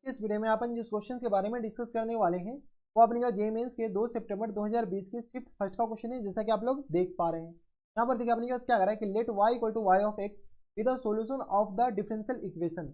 इस वीडियो में अपन जिस क्वेश्चन के बारे में डिस्कस करने वाले हैं वो अपने का जेईई मेंस के 2 सितंबर 2020 के शिफ्ट फर्स्ट का क्वेश्चन है, जैसा कि आप लोग देख पा रहे हैं। यहाँ पर देखिए अपने पास क्या कर रहा है कि let y equal to y of x with the solution of the differential equation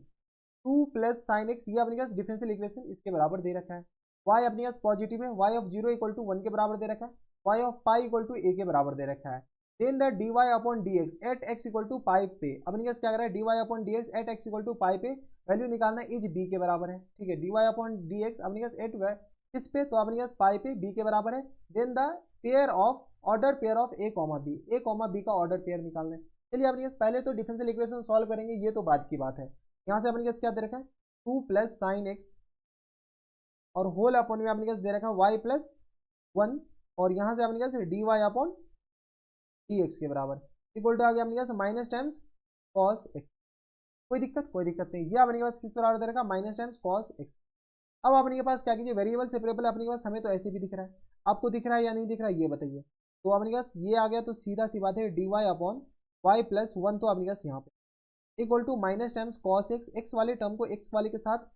2 plus sine x, ये अपने पास डिफरेंशियल इक्वेशन इसके बराबर दे रखा है। y अपने पास पॉजिटिव है, y ऑफ 0 इक्वल टू 1 के बराबर दे रखा है, y of pi equal to a के बराबर दे रखा है। Then the dy upon dx at x equal to pi पे अपने पास क्या कर रहा है dy upon dx at x equal to pi पे वैल्यू निकालना इज b के बराबर है। ठीक है, dy अपॉन dx अपने पास एट किस पे, तो अपने पास पाई पे b के बराबर है। Then the pair of order pair of a comma b का ऑर्डर पेयर निकालना है। चलिए अपने पास पहले तो डिफरेंशियल इक्वेशन सॉल्व करेंगे, ये तो बाद की बात है। यहाँ से अपने पास क्या दे रखा है 2 प्लस साइन एक्स और होल अपॉन में अपने पास दे रखा है y प्लस 1 और यहाँ से अपने पास dy अपॉन dx के बराबर इक्वल टू आ गया अपने पास माइनस टाइम्स कॉस एक्स। कोई दिक्कत नहीं, ये अपने पास किस बराबर दे रखा है माइनस टाइम्स कॉस एक्स। अब अपने के पास क्या कीजिए वेरिएबल सेपरेबल अपने के पास हमें तो ऐसे भी दिख रहा है, आपको दिख रहा है या नहीं दिख रहा है ये बताइए। तो अपने पास ये आ गया, तो सीधा सी बात है dy अपॉन वाई प्लस 1, तो अपने पास यहाँ पे equal to minus times cos x. X वाले टर्म को एक्स वाले के साथ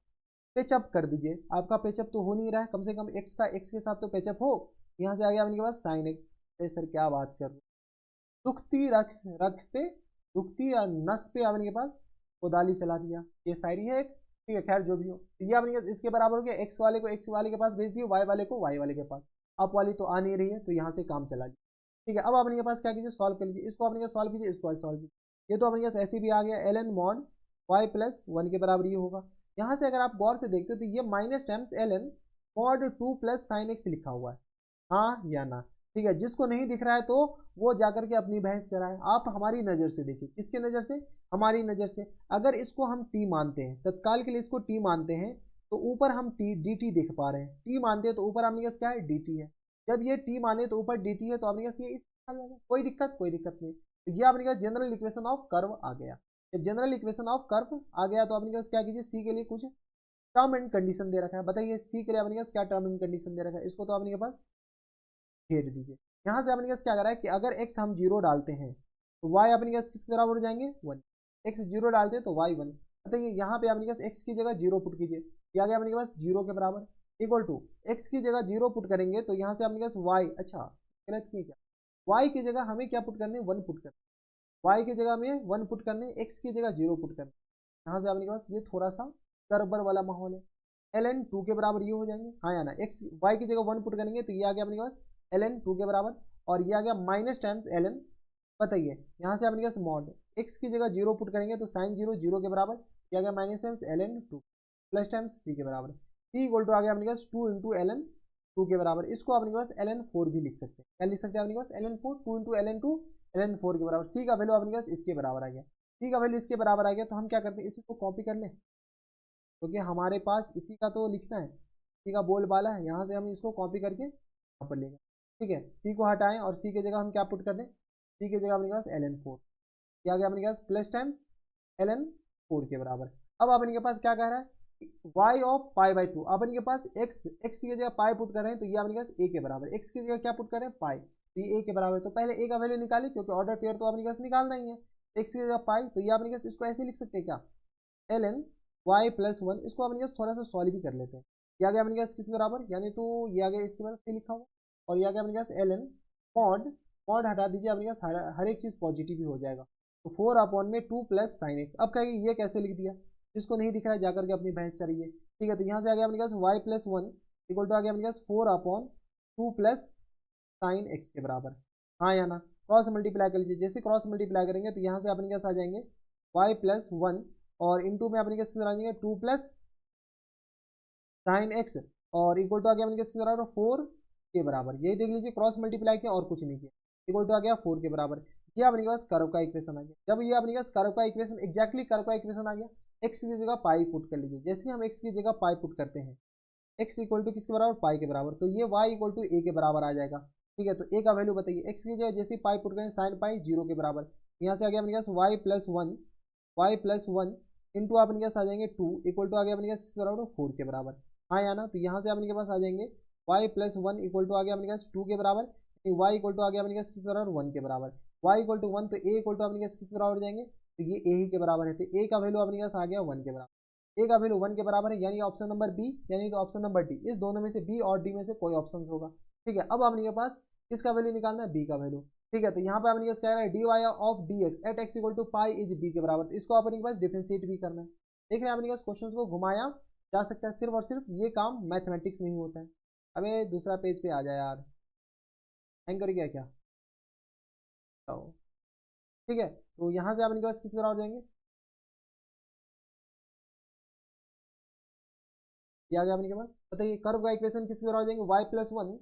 पेचअप कर दीजिए। आपका पेचअप तो हो नहीं रहा है, कम से कम एक्स का एक्स के साथ तो पेचअप हो। यहाँ से आ गया अपने के पास साइन एक्स। अरे सर क्या बात कर रहे हो, दुखती रख रख पे दुखती नस पे अपने के पास कोदाली चला दिया, ये शायरी है एक। ठीक है, खैर जो भी हो, ये अपने पास इसके बराबर हो गया। एक्स वाले को एक्स वाले के पास भेज दिए, वाई वाले को वाई वाले के पास। अप वाली तो आ नहीं रही है, तो यहाँ से काम चला लिया। ठीक है, अब अपने के पास क्या कीजिए सॉल्व कर लीजिए, इसको अपने सॉल्व कीजिए, इसको सॉल्व कीजिए। ये तो अपने पास ऐसे भी आ गया L N mod y plus 1 के बराबर ये होगा। यहाँ से अगर आप गौर से देखते हो तो ये minus times L N mod 2 plus sine x लिखा हुआ है, हाँ या ना। ठीक है, जिसको नहीं दिख रहा है तो वो जाकर के अपनी भैंस चराए। आप हमारी नज़र से देखिए, किसके नज़र से, हमारी नज़र से। अगर इसको हम टी मानते हैं, तत्काल के लिए इसको टी मानते हैं, तो ऊपर हम टी डी टी देख पा रहे हैं। टी मानते हैं तो ऊपर अपने पास क्या है डी टी है। जब ये टी माने तो ऊपर डी टी है, तो अपने पास ये इस कोई दिक्कत नहीं। तो ये अपने पास जनरल इक्वेशन ऑफ कर्व आ गया। जब जनरल इक्वेशन ऑफ कर्व आ गया तो अपने पास क्या कीजिए सी के लिए कुछ टर्म एंड कंडीशन दे रखा है। बताइए सी के लिए अपने पास क्या टर्म एंड कंडीशन दे रखा है, इसको तो अपने पास घेर दीजिए। यहाँ से अपने पास क्या कर रहा है कि अगर x हम 0 डालते हैं तो y अपने पास किसके बराबर हो जाएंगे 1। x 0 डालते हैं तो y 1। बताइए यहाँ पे अपने पास x की जगह 0 पुट कीजिए, क्या गया अपने पास 0 के बराबर इक्वल टू x की जगह 0 पुट करेंगे तो यहाँ से अपने पास y, अच्छा गलत किए क्या, y की जगह हमें क्या पुट करने 1 पुट करने, y की जगह हमें 1 पुट करने, x की जगह 0 पुट करने। यहाँ से अपने पास ये थोड़ा सा गड़बड़ वाला माहौल है। ln 2 के बराबर ये हो जाएंगे, हाँ या ना। x y की जगह 1 पुट करेंगे तो ये आ गया अपने पास ln 2 के बराबर, और ये आ गया माइनस टाइम्स ln। बताइए यहाँ से अपने पास मॉड x की जगह 0 पुट करेंगे तो साइन 0 0 के बराबर, ये आ गया minus times ln 2 plus times c के बराबर। c इक्वल टू आ गया अपने पास 2 इंटू ln 2 के बराबर। इसको अपने पास ln 4 भी लिख सकते हैं। क्या लिख सकते हैं अपने पास ln 4, 2 इंटू ln 2 ln 4 के बराबर। c का वैल्यू अपने पास इसके बराबर आ गया, c का वैल्यू इसके बराबर आ गया। तो हम क्या करते हैं इसी को कॉपी कर लें, क्योंकि हमारे पास इसी का तो लिखना है, इसी का बोलबाला है। यहाँ से हम इसको कॉपी करके यहाँ पर लेंगे। ठीक है, सी को हटाएं और सी की जगह हम क्या पुट कर दें, सी की जगह अपने पास ln 4, क्या गया अपने पास प्लस टाइम्स ln 4 के बराबर। अब अपने के पास क्या कह रहा है y ऑफ पाई बाई 2, अपने के पास x की जगह पाई पुट कर रहे हैं तो ये अपने पास a के बराबर, x की जगह क्या पुट कर रहे हैं पाई, तो ये a के बराबर। तो पहले a का वैल्यू निकाली, क्योंकि ऑर्डर पेयर तो अपने पास निकालना ही है। x की जगह पाई, तो ये अपने पास इसको ऐसे लिख सकते हैं क्या ln y प्लस 1। इसको अपने पास थोड़ा सा सॉल्व भी कर लेते हैं। ये आ गया अपने पास किस बराबर, यानी तो ये आ गया इसके बराबर से लिखा हुआ, और ये आ गया अपने पास ln मॉड, मॉड हटा दीजिए अपने पास हर एक चीज़ पॉजिटिव ही हो जाएगा। तो 4 अपॉन में 2 प्लस साइन एक्स। अब कहेंगे ये कैसे लिख दिया, जिसको नहीं दिख रहा है जाकर के अपनी भैंस चरिए। ठीक है, तो यहाँ से आ गया अपने पास y प्लस 1 इक्वल टू आ गया अपने पास 4 अपॉन 2 प्लस साइन एक्स के बराबर, हाँ या ना। क्रॉस मल्टीप्लाई कर लीजिए, जैसे क्रॉस मल्टीप्लाई करेंगे तो यहाँ से अपने पास आ जाएंगे y प्लस 1 और इंटू में अपने पास आ जाएंगे 2 प्लस साइन एक्स और इक्वल टू आ गया अपने पास बराबर 4 के बराबर। यही देख लीजिए क्रॉस मल्टीप्लाई किया और कुछ नहीं किया, इक्वल टू आ गया 4 के बराबर। ये अपने पास कर्व का इक्वेशन आ गया। जब ये अपने पास कर्व का इक्वेशन एग्जैक्टली कर्व का इक्वेशन आ गया, एक्स की जगह पाई पुट कर लीजिए। जैसे हम एक्स की जगह पाई पुट करते हैं, एक्स इक्वल टू किसके बराबर पाई के बराबर, तो ये वाई इक्वल टू ए के बराबर आ जाएगा। ठीक है, तो ए का वैल्यू बताइए, एक्स की जगह जैसे पाई पुट करें साइन पाई 0 के बराबर, यहाँ से आ गया अपने पास y plus 1, y plus 1 into अपने पास आ जाएंगे 2 इक्वल टू आ गया अपने पास किसके बराबर 4 के बराबर, हाँ या ना। तो यहाँ से अपने के पास आ जाएंगे y प्लस 1 इक्वल टू आ गया अपने पास 2 के बराबर, y इक्वल टू आ गया अपने पास किस बराबर 1 के बराबर, y इक्वल टू 1 तो a इक्वल टू अपने पास किस बराबर हो जाएंगे, तो ये a ही के बराबर है। तो a का वैल्यू अपने पास आ गया 1 के बराबर। ए का वैल्यू 1 के बराबर है, यानी ऑप्शन नंबर बी, यानी कि ऑप्शन नंबर डी, इस दोनों में से बी और डी में से कोई ऑप्शन होगा। ठीक है, अब अपने के पास किसका वैल्यू निकालना है, बी का वैल्यू। ठीक है, तो यहाँ पे अपने पास क्या है, d y of d x at x equal to pi is b के बराबर, तो इसको अपने के पास डिफ्रेंशिएट भी करना है। देख रहे हैं अपने पास क्वेश्चन को घुमाया जा सकता है, सिर्फ और सिर्फ ये काम मैथमेटिक्स में ही होता है। अबे दूसरा पेज पे आ जाए यार, हैंग कर गया क्या। ठीक है, तो यहाँ से अपने पास किस बराबर जाएंगे, ये आ गया अपने के पास। बताइए कर्व का इक्वेशन किस बराबर जाएंगे, वाई प्लस वन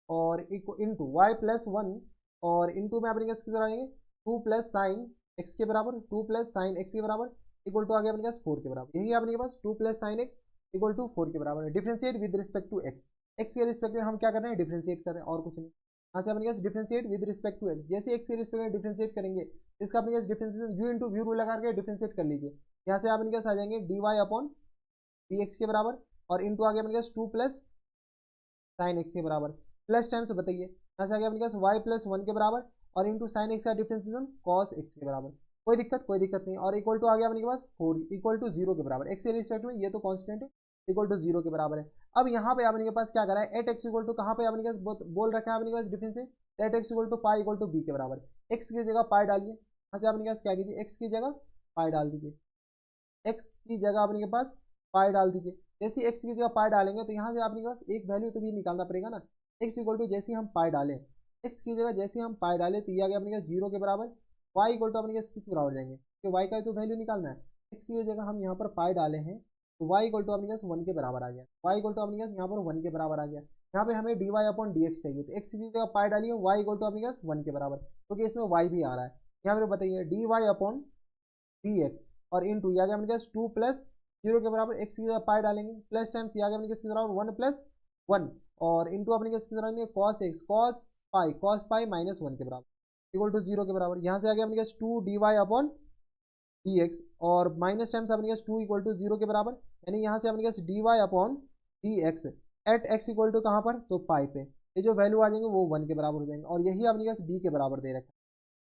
और इंटू वाई प्लस वन और इंटू में अपने पास किस बराबर जाएंगे, टू प्लस साइन एक्स के बराबर, टू प्लस साइन एक्स के बराबर इक्वल टू आ गया अपने पास 4 के बराबर। यही अपने पास two plus sine x equal to 4 के बराबर है। Differentiate with respect to x, x के रिस्पेक्ट में हम क्या कर रहे हैं, डिफरेंशिएट कर रहे हैं और कुछ नहीं। यहाँ से अपने पास differentiate with respect to x, जैसे एक्स के रिस्पेक्ट में डिफरेंशिएट करेंगे इसका अपने पास differentiation u into v rule लगा के डिफरेंशिएट कर लीजिए। यहाँ से अपने पास आ जाएंगे d y upon d x के बराबर और इंटू आ गया अपने पास टू प्लस साइन एक्स के बराबर, प्लस टाइम से बताइए यहाँ से आ गया अपने पास वाई प्लस वन के बराबर और इंटू साइन एक्स का डिफरेंशिएशन कॉस एक्स के बराबर। कोई दिक्कत नहीं, और इक्वल टू आ गया अपने के पास 4 इक्वल टू 0 के बराबर, एक्स के रिस्पेक्ट में ये तो कांस्टेंट है, इक्वल टू 0 के बराबर है। अब यहाँ पे अपने के पास क्या करा है, एट एक्स इक्वल टू कहाँ पे अपने के पास बोल रखा है अपने के पास differentiate, at x equal to pi equal to b के बराबर, एक्स की जगह पाई डालिए। यहाँ से अपने के पास क्या कीजिए, एक्स की जगह पाई डाल दीजिए, एक्स की जगह अपने के पास पाई डाल दीजिए। जैसे एक्स की जगह पाई डालेंगे तो यहाँ से अपने के पास एक वैल्यू तो भी निकालना पड़ेगा ना, एक्स इक्वल टू जैसे हम पाई डालें, एक्स की जगह जैसे हम पाई डालें तो ये आ गया अपने पास 0 के बराबर, वाई इक्वल टू अपने पास किस बराबर जाएंगे, तो वाई का तो वैल्यू निकालना है, एक्स की जगह हम यहाँ पर पाई डाले हैं तो वाई इक्वल टू अपने पास 1 के बराबर आ गया, वाई इक्वल टू अपने पास यहाँ पर 1 के बराबर आ गया। यहाँ पे हमें d y upon d x चाहिए, तो एक्स की जगह पाई डालिए, वाई इक्वल टू अपने पास 1 के बराबर, क्योंकि इसमें वाई भी आ रहा है। यहाँ पे बताइए d y upon d x और इन टू आ गया अपने पास 2 प्लस 0 के बराबर, एक्स की जगह पाई डालेंगे, प्लस टाइम्स आ गया अपने किसके बराबर 1 प्लस 1 और इंटू अपने किसके बराबर cos x cos pi minus 1 के बराबर इक्वल टू 0 के बराबर। यहाँ से आ गया अपने पास 2 d y upon d x और माइनस टाइम्स अपने पास 2 इक्वल टू 0 के बराबर, यानी यहाँ से अपने पास d y upon d x at x equal to कहाँ पर, तो पाई पे, ये जो वैल्यू आ जाएंगे वो 1 के बराबर हो जाएंगे और यही अपने पास बी के बराबर दे रखा है।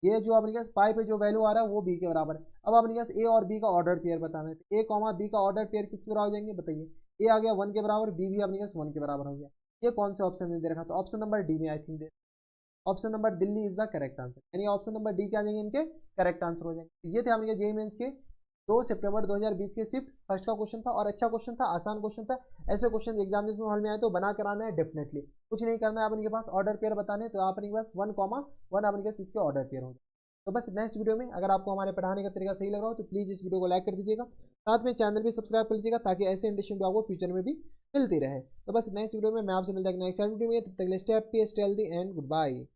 ये जो अपने पास पाई पे जो वैल्यू आ रहा है वो बी के बराबर है। अब अपने पास ए और बी का ऑर्डर पेयर बताना है, तो ए कॉमा बी का ऑर्डर पेयर किसके बराबर हो जाएंगे, बताइए। ए आ गया 1 के बराबर, बी भी अपने पास 1 के बराबर हो गया। ये कौन से ऑप्शन में दे रखा, तो ऑप्शन नंबर डी में I think they, option number Delhi is the correct answer, यानी ऑप्शन नंबर डी के आ जाएंगे इनके करेक्ट आंसर हो जाएंगे। ये थे अपने जेईई मेंस के 2 सितंबर 2020 के शिफ्ट फर्स्ट का क्वेश्चन था और अच्छा क्वेश्चन था, आसान क्वेश्चन था। ऐसे क्वेश्चन एग्जामिनेशन हॉल में आए तो बना कराना है डेफिनेटली, कुछ नहीं करना है अपने पास ऑर्डर पेयर बताने, तो अपने पास 1,1 अपने पास इसके ऑर्डर पेयर हो जाए। तो बस नेक्स्ट वीडियो में अगर आपको हमारे पढ़ाने का तरीका सही लग रहा हो तो प्लीज़ इस वीडियो को लाइक कर दीजिएगा, साथ में चैनल भी सब्सक्राइब कर लीजिएगा ताकि ऐसे इंटरेस्टिंग वीडियो आपको फ्यूचर में भी मिलती रहे। तो बस नेक्स्ट वीडियो में मैं आपसे मिलता है नेक्स्ट वीडियो में, तब तक stay happy, stay healthy and good bye.